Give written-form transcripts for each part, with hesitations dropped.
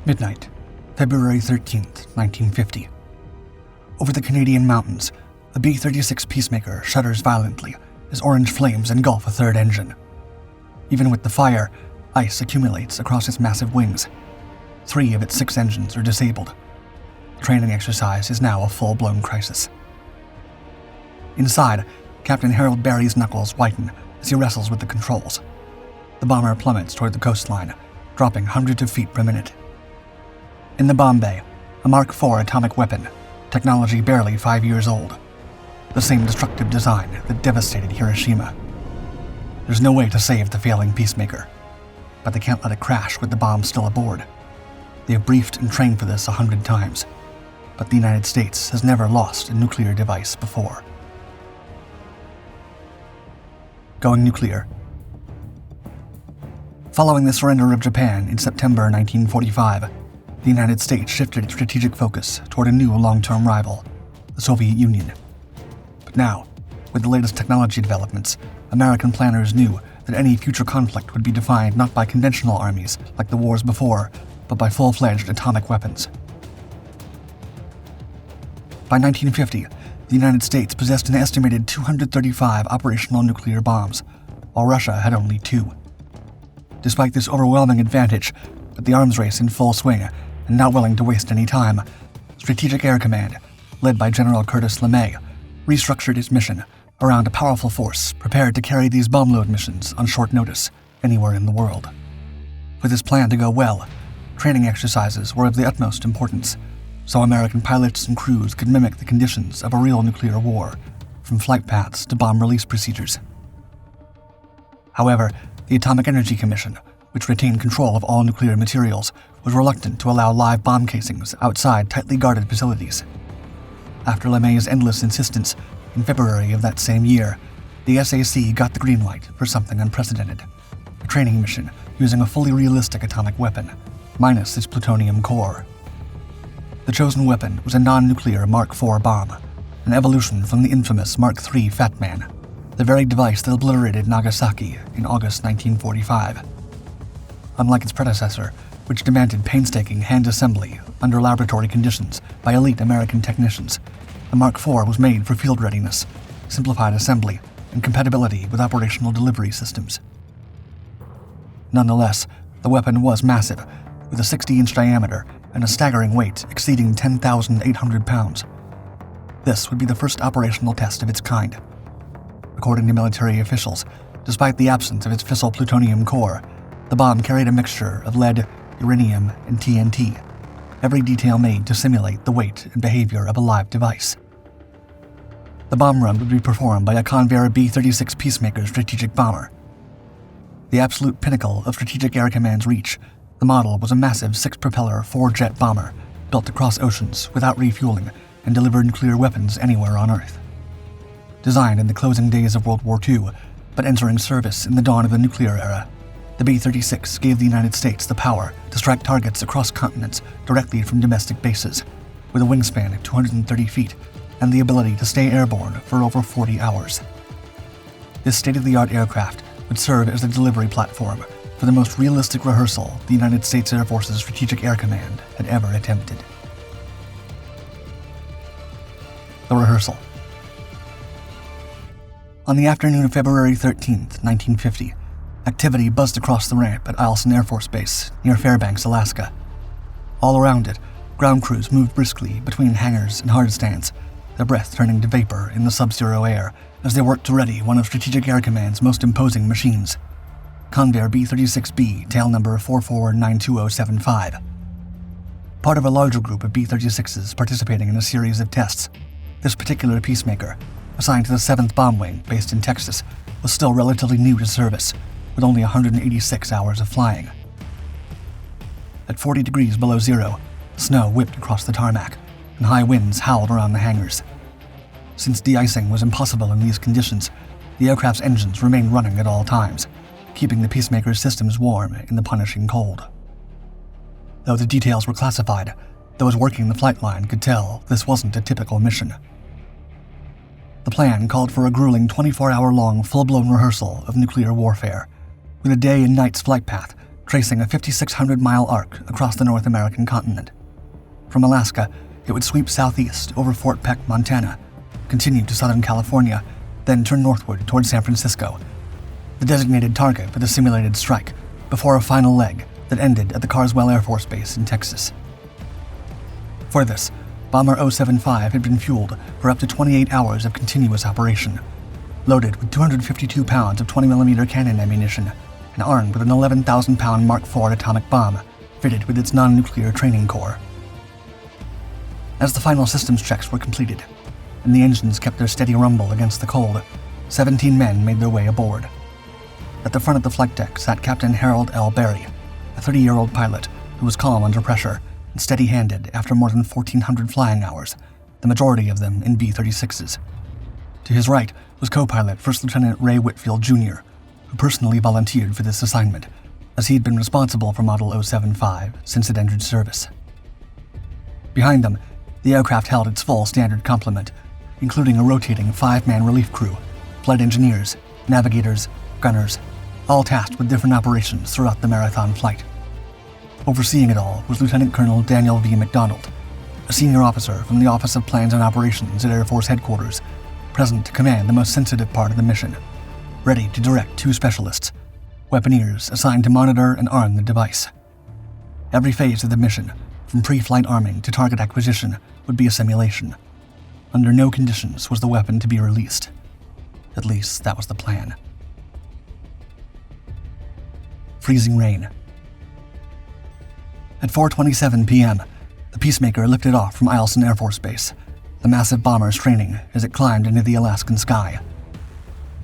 Midnight, February 13th, 1950. Over the Canadian mountains, a B-36 Peacemaker shudders violently as orange flames engulf a third engine. Even with the fire, ice accumulates across its massive wings. 3 of its 6 engines are disabled. The training exercise is now a full-blown crisis. Inside, Captain Harold buries knuckles whiten as he wrestles with the controls. The bomber plummets toward the coastline, dropping hundreds of feet per minute. In the bomb bay, a Mark IV atomic weapon, technology barely 5 years old. The same destructive design that devastated Hiroshima. There's no way to save the failing Peacemaker, but they can't let it crash with the bomb still aboard. They have briefed and trained for this 100 times, but the United States has never lost a nuclear device before. Going nuclear. Following the surrender of Japan in September 1945, the United States shifted its strategic focus toward a new long-term rival, the Soviet Union. But now, with the latest technology developments, American planners knew that any future conflict would be defined not by conventional armies like the wars before, but by full-fledged atomic weapons. By 1950, the United States possessed an estimated 235 operational nuclear bombs, while Russia had only 2. Despite this overwhelming advantage, with the arms race in full swing and not willing to waste any time, Strategic Air Command, led by General Curtis LeMay, restructured its mission around a powerful force prepared to carry these bomb load missions on short notice anywhere in the world. For this plan to go well, training exercises were of the utmost importance, so American pilots and crews could mimic the conditions of a real nuclear war, from flight paths to bomb release procedures. However, the Atomic Energy Commission, which retained control of all nuclear materials, was reluctant to allow live bomb casings outside tightly guarded facilities. After LeMay's endless insistence, in February of that same year, the SAC got the green light for something unprecedented, a training mission using a fully realistic atomic weapon, minus its plutonium core. The chosen weapon was a non-nuclear Mark IV bomb, an evolution from the infamous Mark III Fat Man, the very device that obliterated Nagasaki in August 1945. Unlike its predecessor, which demanded painstaking hand assembly under laboratory conditions by elite American technicians, the Mark IV was made for field readiness, simplified assembly, and compatibility with operational delivery systems. Nonetheless, the weapon was massive, with a 60-inch diameter and a staggering weight exceeding 10,800 pounds. This would be the first operational test of its kind. According to military officials, despite the absence of its fissile plutonium core, the bomb carried a mixture of lead, uranium, and TNT, every detail made to simulate the weight and behavior of a live device. The bomb run would be performed by a Convair B-36 Peacemaker strategic bomber. The absolute pinnacle of Strategic Air Command's reach, the model was a massive 6-propeller, 4-jet bomber built to cross oceans without refueling and deliver nuclear weapons anywhere on Earth. Designed in the closing days of World War II, but entering service in the dawn of the nuclear era, the B-36 gave the United States the power to strike targets across continents directly from domestic bases, with a wingspan of 230 feet and the ability to stay airborne for over 40 hours. This state-of-the-art aircraft would serve as the delivery platform for the most realistic rehearsal the United States Air Force's Strategic Air Command had ever attempted. The rehearsal. On the afternoon of February 13th, 1950, activity buzzed across the ramp at Eielson Air Force Base near Fairbanks, Alaska. All around it, ground crews moved briskly between hangars and hard stands, their breath turning to vapor in the sub-zero air as they worked to ready one of Strategic Air Command's most imposing machines, Convair B-36B, tail number 44-92075. Part of a larger group of B-36s participating in a series of tests, this particular Peacemaker, assigned to the 7th Bomb Wing based in Texas, was still relatively new to service, with only 186 hours of flying. At 40 degrees below zero, snow whipped across the tarmac, and high winds howled around the hangars. Since de-icing was impossible in these conditions, the aircraft's engines remained running at all times, keeping the Peacemaker's systems warm in the punishing cold. Though the details were classified, those working the flight line could tell this wasn't a typical mission. The plan called for a grueling 24-hour-long full-blown rehearsal of nuclear warfare, with a day and night's flight path tracing a 5,600-mile arc across the North American continent. From Alaska, it would sweep southeast over Fort Peck, Montana, continue to Southern California, then turn northward toward San Francisco, the designated target for the simulated strike, before a final leg that ended at the Carswell Air Force Base in Texas. For this, Bomber 075 had been fueled for up to 28 hours of continuous operation, loaded with 252 pounds of 20mm cannon ammunition, and armed with an 11,000-pound Mark IV atomic bomb fitted with its non-nuclear training core. As the final systems checks were completed, and the engines kept their steady rumble against the cold, 17 men made their way aboard. At the front of the flight deck sat Captain Harold L. Berry, a 30-year-old pilot who was calm under pressure and steady-handed after more than 1,400 flying hours, the majority of them in B-36s. To his right was co-pilot First Lieutenant Ray Whitfield, Jr., who personally volunteered for this assignment, as he had been responsible for Model 075 since it entered service. Behind them, the aircraft held its full standard complement, including a rotating 5-man relief crew, flight engineers, navigators, gunners, all tasked with different operations throughout the marathon flight. Overseeing it all was Lieutenant Colonel Daniel V. McDonald, a senior officer from the Office of Plans and Operations at Air Force Headquarters, present to command the most sensitive part of the mission, ready to direct 2 specialists, weaponeers assigned to monitor and arm the device. Every phase of the mission, from pre-flight arming to target acquisition, would be a simulation. Under no conditions was the weapon to be released. At least, that was the plan. Freezing rain. At 4:27 p.m., the Peacemaker lifted off from Eielson Air Force Base, the massive bomber straining as it climbed into the Alaskan sky.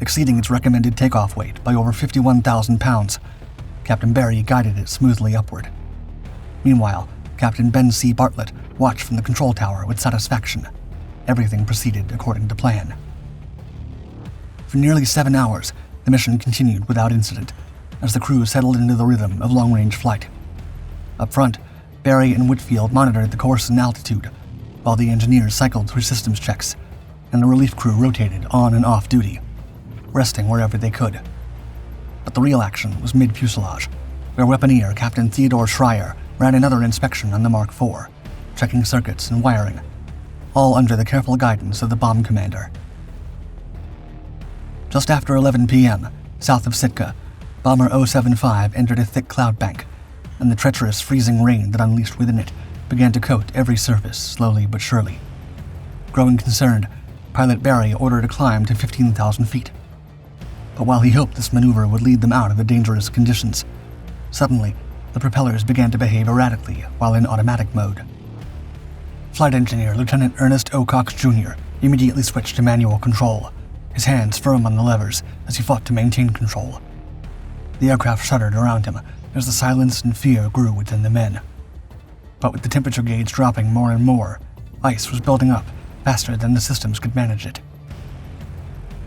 Exceeding its recommended takeoff weight by over 51,000 pounds, Captain Berry guided it smoothly upward. Meanwhile, Captain Ben C. Bartlett watched from the control tower with satisfaction. Everything proceeded according to plan. For nearly 7 hours, the mission continued without incident, as the crew settled into the rhythm of long-range flight. Up front, Berry and Whitfield monitored the course and altitude, while the engineers cycled through systems checks, and the relief crew rotated on and off duty, resting wherever they could. But the real action was mid-fuselage, where weaponeer Captain Theodore Schreier ran another inspection on the Mark IV, checking circuits and wiring, all under the careful guidance of the bomb commander. Just after 11 p.m., south of Sitka, Bomber 075 entered a thick cloud bank, and the treacherous freezing rain that unleashed within it began to coat every surface slowly but surely. Growing concerned, Pilot Berry ordered a climb to 15,000 feet. But while he hoped this maneuver would lead them out of the dangerous conditions, suddenly the propellers began to behave erratically while in automatic mode. Flight Engineer Lieutenant Ernest O. Cox, Jr. immediately switched to manual control, his hands firm on the levers as he fought to maintain control. The aircraft shuddered around him as the silence and fear grew within the men. But with the temperature gauge dropping more and more, ice was building up faster than the systems could manage it.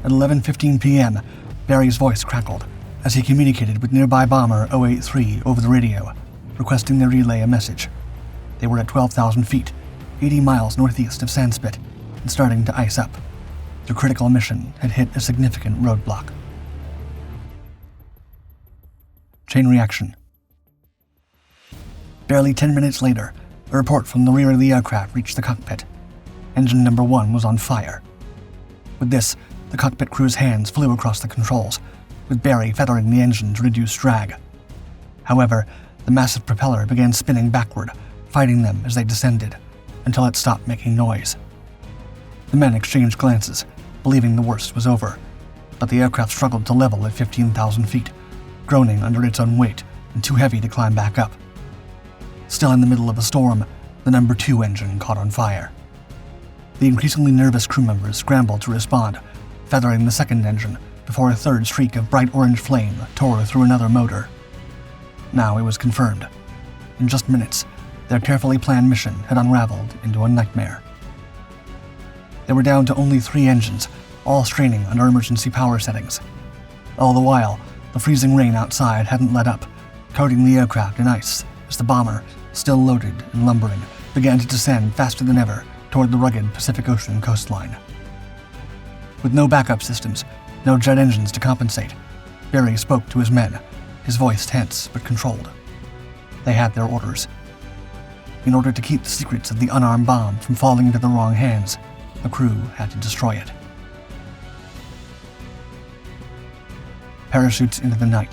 At 11:15 p.m., Berry's voice crackled as he communicated with nearby bomber 083 over the radio, requesting they relay a message. They were at 12,000 feet, 80 miles northeast of Sandspit, and starting to ice up. Their critical mission had hit a significant roadblock. Chain reaction. Barely 10 minutes later, a report from the rear of the aircraft reached the cockpit. Engine number 1 was on fire. With this, the cockpit crew's hands flew across the controls, with Berry feathering the engine to reduce drag. However, the massive propeller began spinning backward, fighting them as they descended, until it stopped making noise. The men exchanged glances, believing the worst was over, but the aircraft struggled to level at 15,000 feet, groaning under its own weight and too heavy to climb back up. Still in the middle of a storm, the number 2 engine caught on fire. The increasingly nervous crew members scrambled to respond, feathering the second engine before a third streak of bright orange flame tore through another motor. Now it was confirmed. In just minutes, their carefully planned mission had unraveled into a nightmare. They were down to only 3 engines, all straining under emergency power settings. All the while, the freezing rain outside hadn't let up, coating the aircraft in ice as the bomber, still loaded and lumbering, began to descend faster than ever toward the rugged Pacific Ocean coastline. With no backup systems, no jet engines to compensate, Berry spoke to his men, his voice tense but controlled. They had their orders. In order to keep the secrets of the unarmed bomb from falling into the wrong hands, the crew had to destroy it. Parachutes into the night.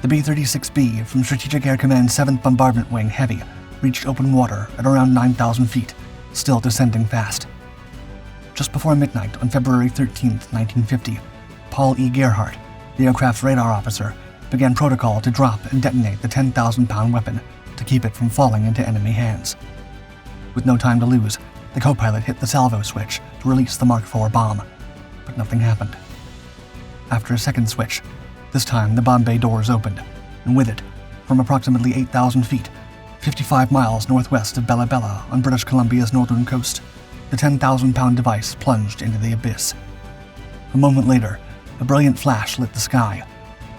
The B-36B from Strategic Air Command's 7th Bombardment Wing Heavy reached open water at around 9,000 feet, still descending fast. Just before midnight on February 13, 1950, Paul E. Gerhardt, the aircraft's radar officer, began protocol to drop and detonate the 10,000-pound weapon to keep it from falling into enemy hands. With no time to lose, the co-pilot hit the salvo switch to release the Mark IV bomb, but nothing happened. After a second switch, this time the bomb bay doors opened, and with it, from approximately 8,000 feet, 55 miles northwest of Bella Bella on British Columbia's northern coast, the 10,000-pound device plunged into the abyss. A moment later, a brilliant flash lit the sky,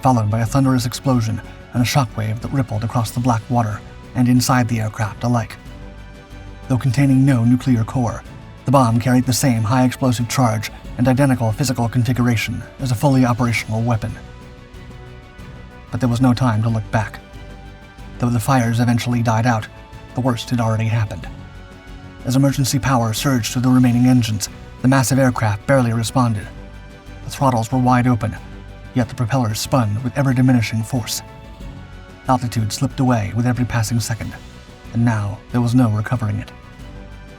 followed by a thunderous explosion and a shockwave that rippled across the black water and inside the aircraft alike. Though containing no nuclear core, the bomb carried the same high explosive charge and identical physical configuration as a fully operational weapon. But there was no time to look back. Though the fires eventually died out, the worst had already happened. As emergency power surged through the remaining engines, the massive aircraft barely responded. The throttles were wide open, yet the propellers spun with ever-diminishing force. Altitude slipped away with every passing second, and now there was no recovering it.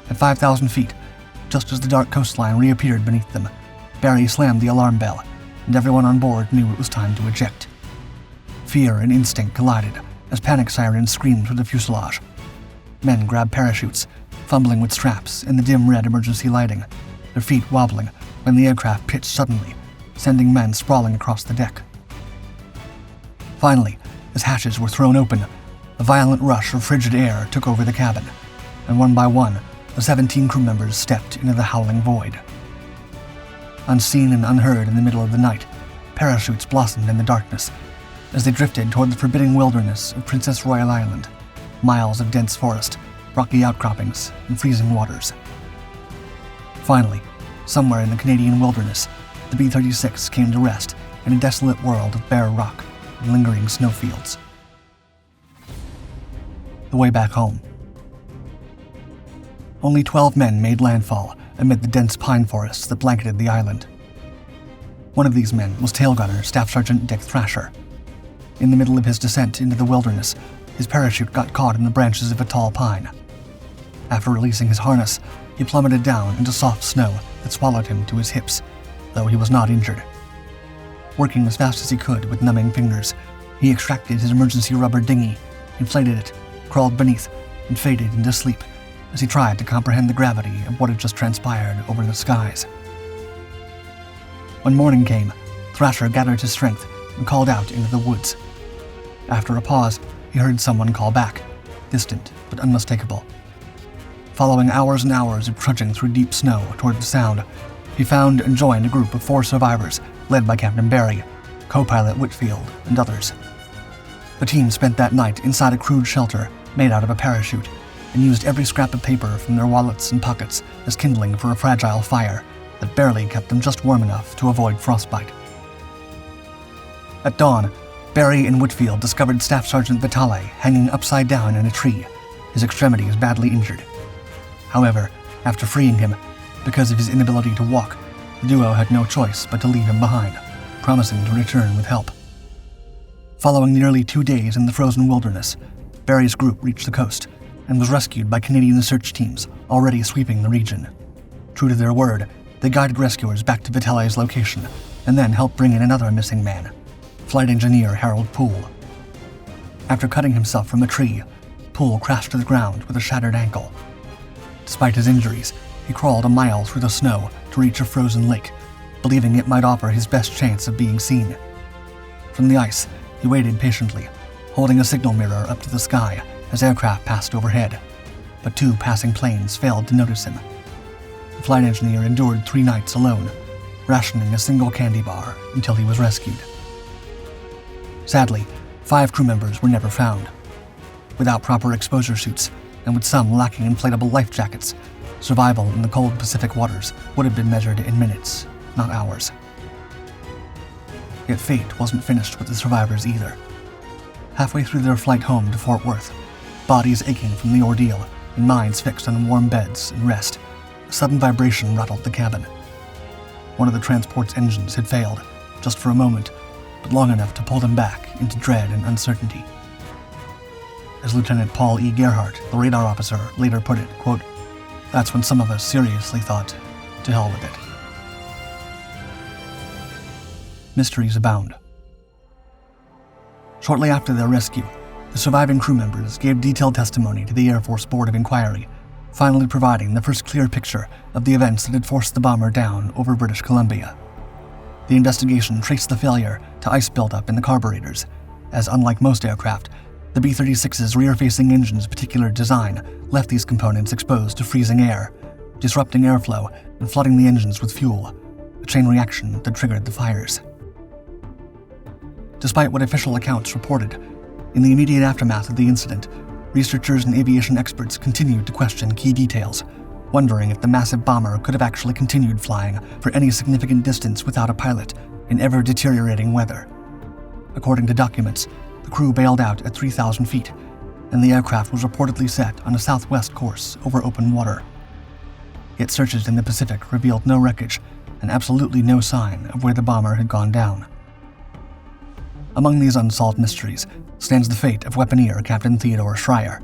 At 5,000 feet, just as the dark coastline reappeared beneath them, Barry slammed the alarm bell, and everyone on board knew it was time to eject. Fear and instinct collided as panic sirens screamed through the fuselage. Men grabbed parachutes, fumbling with straps in the dim red emergency lighting, their feet wobbling when the aircraft pitched suddenly, sending men sprawling across the deck. Finally, as hatches were thrown open, a violent rush of frigid air took over the cabin, and one by one, the 17 crew members stepped into the howling void. Unseen and unheard in the middle of the night, parachutes blossomed in the darkness as they drifted toward the forbidding wilderness of Princess Royal Island, miles of dense forest, rocky outcroppings, and freezing waters. Finally, somewhere in the Canadian wilderness, the B-36 came to rest in a desolate world of bare rock and lingering snowfields. The way back home. Only 12 men made landfall amid the dense pine forests that blanketed the island. One of these men was tail gunner Staff Sergeant Dick Thrasher. In the middle of his descent into the wilderness, his parachute got caught in the branches of a tall pine. After releasing his harness, he plummeted down into soft snow that swallowed him to his hips, though he was not injured. Working as fast as he could with numbing fingers, he extracted his emergency rubber dinghy, inflated it, crawled beneath, and faded into sleep as he tried to comprehend the gravity of what had just transpired over the skies. When morning came, Thrasher gathered his strength and called out into the woods. After a pause, he heard someone call back, distant but unmistakable. Following hours and hours of trudging through deep snow toward the sound, he found and joined a group of 4 survivors led by Captain Barry, co-pilot Whitfield, and others. The team spent that night inside a crude shelter made out of a parachute and used every scrap of paper from their wallets and pockets as kindling for a fragile fire that barely kept them just warm enough to avoid frostbite. At dawn, Barry and Whitfield discovered Staff Sergeant Vitale hanging upside down in a tree, his extremities badly injured. However, after freeing him, because of his inability to walk, the duo had no choice but to leave him behind, promising to return with help. Following nearly 2 days in the frozen wilderness, Barry's group reached the coast and was rescued by Canadian search teams already sweeping the region. True to their word, they guided rescuers back to Vitale's location and then helped bring in another missing man, Flight Engineer Harold Poole. After cutting himself from a tree, Poole crashed to the ground with a shattered ankle. Despite his injuries, he crawled a mile through the snow to reach a frozen lake, believing it might offer his best chance of being seen. From the ice, he waited patiently, holding a signal mirror up to the sky as aircraft passed overhead, but 2 passing planes failed to notice him. The flight engineer endured 3 nights alone, rationing a single candy bar until he was rescued. Sadly, 5 crew members were never found. Without proper exposure suits, and with some lacking inflatable life jackets, survival in the cold Pacific waters would have been measured in minutes, not hours. Yet fate wasn't finished with the survivors either. Halfway through their flight home to Fort Worth, bodies aching from the ordeal and minds fixed on warm beds and rest, a sudden vibration rattled the cabin. One of the transport's engines had failed, just for a moment, but long enough to pull them back into dread and uncertainty. As Lieutenant Paul E. Gerhardt, the radar officer, later put it, quote, "That's when some of us seriously thought, to hell with it." Mysteries abound. Shortly after their rescue, the surviving crew members gave detailed testimony to the Air Force Board of Inquiry, finally providing the first clear picture of the events that had forced the bomber down over British Columbia. The investigation traced the failure to ice buildup in the carburetors, as unlike most aircraft, the B-36's rear-facing engine's particular design left these components exposed to freezing air, disrupting airflow and flooding the engines with fuel, a chain reaction that triggered the fires. Despite what official accounts reported, in the immediate aftermath of the incident, researchers and aviation experts continued to question key details, wondering if the massive bomber could have actually continued flying for any significant distance without a pilot in ever-deteriorating weather. According to documents, the crew bailed out at 3,000 feet, and the aircraft was reportedly set on a southwest course over open water. Yet searches in the Pacific revealed no wreckage and absolutely no sign of where the bomber had gone down. Among these unsolved mysteries stands the fate of weaponeer Captain Theodore Schreier.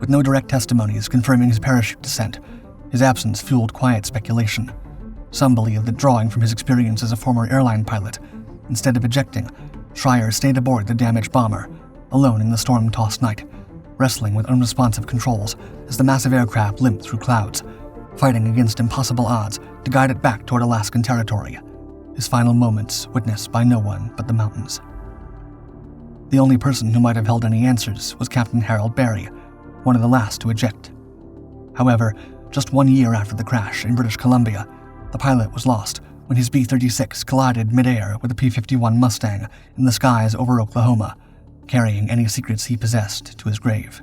With no direct testimonies confirming his parachute descent, his absence fueled quiet speculation. Some believe that drawing from his experience as a former airline pilot, instead of ejecting, Schreier stayed aboard the damaged bomber, alone in the storm-tossed night, wrestling with unresponsive controls as the massive aircraft limped through clouds, fighting against impossible odds to guide it back toward Alaskan territory, his final moments witnessed by no one but the mountains. The only person who might have held any answers was Captain Harold Barry, one of the last to eject. However, just 1 year after the crash in British Columbia, the pilot was lost when his B-36 collided mid-air with a P-51 Mustang in the skies over Oklahoma, carrying any secrets he possessed to his grave.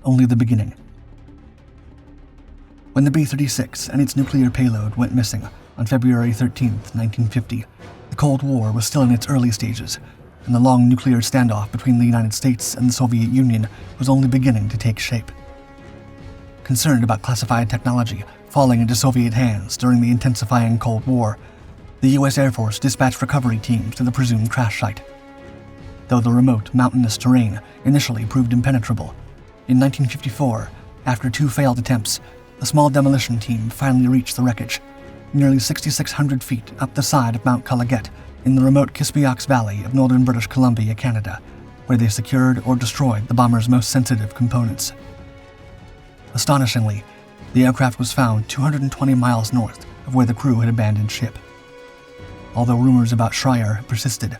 Only the beginning. When the B-36 and its nuclear payload went missing on February 13, 1950, the Cold War was still in its early stages, and the long nuclear standoff between the United States and the Soviet Union was only beginning to take shape. Concerned about classified technology falling into Soviet hands during the intensifying Cold War, the U.S. Air Force dispatched recovery teams to the presumed crash site. Though the remote, mountainous terrain initially proved impenetrable, in 1954, after 2 failed attempts, a small demolition team finally reached the wreckage, nearly 6,600 feet up the side of Mount Colleget in the remote Kispiox Valley of northern British Columbia, Canada, where they secured or destroyed the bomber's most sensitive components. Astonishingly, the aircraft was found 220 miles north of where the crew had abandoned ship. Although rumors about Schreier have persisted,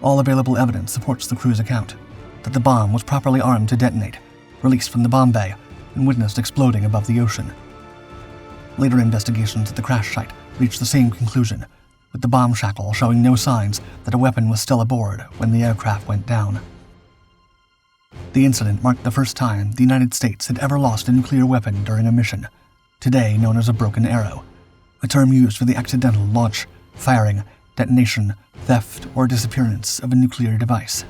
all available evidence supports the crew's account that the bomb was properly armed to detonate, released from the bomb bay, and witnessed exploding above the ocean. Later investigations at the crash site reached the same conclusion, with the bomb shackle showing no signs that a weapon was still aboard when the aircraft went down. The incident marked the first time the United States had ever lost a nuclear weapon during a mission, today known as a broken arrow, a term used for the accidental launch, firing, detonation, theft, or disappearance of a nuclear device.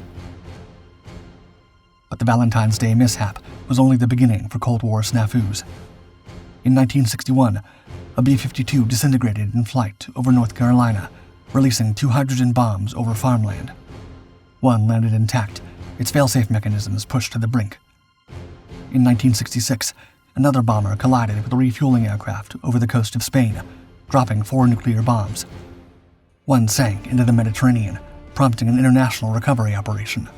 But the Valentine's Day mishap was only the beginning for Cold War snafus. In 1961, a B-52 disintegrated in flight over North Carolina, releasing 2 hydrogen bombs over farmland. One landed intact, its failsafe mechanisms pushed to the brink. In 1966, another bomber collided with a refueling aircraft over the coast of Spain, dropping 4 nuclear bombs. One sank into the Mediterranean, prompting an international recovery operation.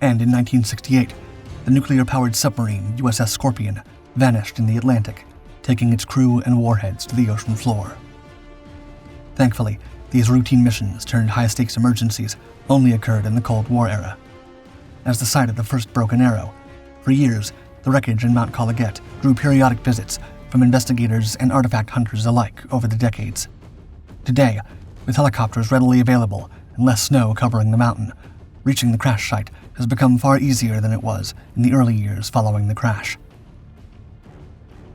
And in 1968, the nuclear-powered submarine USS Scorpion vanished in the Atlantic, taking its crew and warheads to the ocean floor. Thankfully, these routine missions turned high-stakes emergencies only occurred in the Cold War era. As the site of the first broken arrow, for years, the wreckage in Mount Colleget drew periodic visits from investigators and artifact hunters alike over the decades. Today, with helicopters readily available and less snow covering the mountain, reaching the crash site has become far easier than it was in the early years following the crash.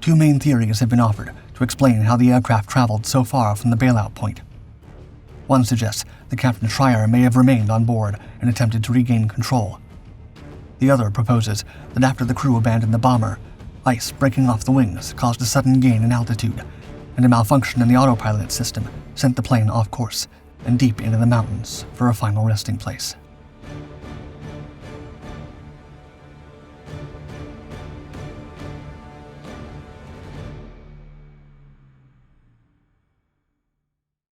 2 main theories have been offered to to explain how the aircraft traveled so far from the bailout point. One suggests that Captain Schreier may have remained on board and attempted to regain control. The other proposes that after the crew abandoned the bomber, ice breaking off the wings caused a sudden gain in altitude, and a malfunction in the autopilot system sent the plane off course and deep into the mountains for a final resting place.